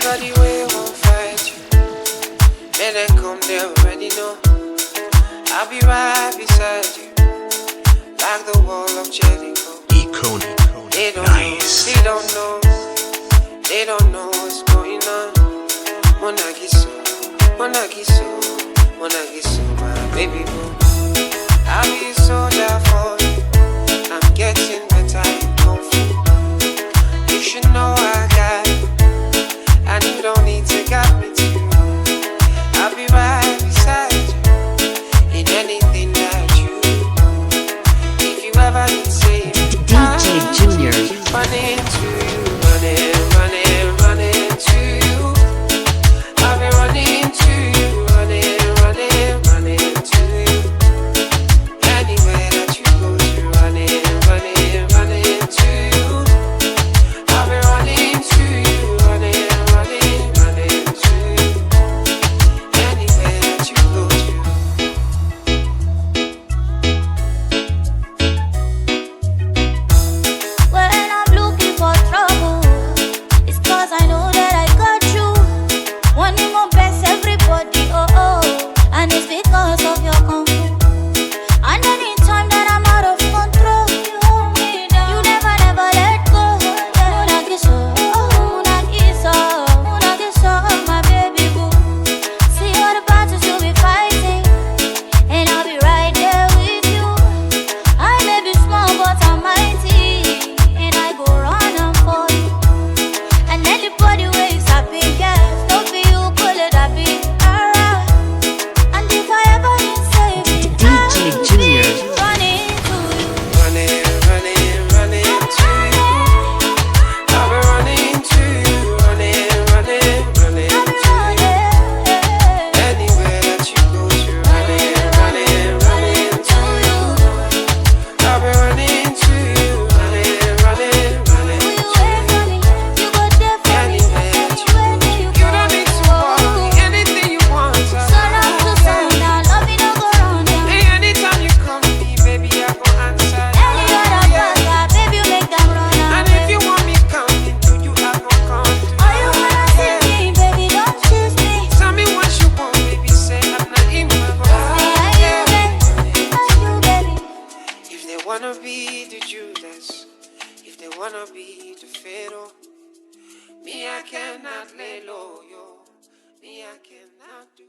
Anybody way won't fight you, and then come they already know. I'll be right beside you, like the wall of Jericho. They don't Nice. know, they don't know, they don't know what's going on. Monagiso, Monagiso, Monagiso, my baby boo. I'll be a soldier for you. I'm getting better in Kung Fu. You should know I got it, and you don't need to guide me to. I'll be right beside you in anything that you do. If you ever need saving, DJ Junior. running to you, running to you. I'll be running to you, running to you. Anywhere that you go to, running to you. I'll be running to you, running to you. Anywhere that you go to. When I'm looking for trouble, it's 'cause I know that I got you. Wanting more best everybody, oh oh, and it's because of your comfort. And anytime that I'm out of control, you hold me down. You never let go. Munagiso, oh Munagiso, my baby boo. See all the battles you'll be fighting, and I'll be right there with you. I may be small, but I'm mighty, and I go run am for you. And anybody ways I be guess, don't be you, pull it, I be alright. And if I ever need saving, DJ Junior. running to you. Running to you. I'll be running to you, running to you. Anywhere that you go to, running to you. I'll be running to you, running Will you to wait you. for me? You go there for me. Anywhere that you go, Anywhere that you you don't need to go. worry. Anything you want, Sun up to sundown, love me no go round down. Hey, anytime you come to me, baby, I go answer. Any other brother, baby, you make them run And away. if you want me coming to you, I go come to Oh, you wanna see me, baby, don't choose me. Tell me what you want, baby, say I'm not in my Hey, you, baby. If they wanna be the Judas, if they wanna be the Pharaoh, me I cannot lay low, yo. Me I cannot do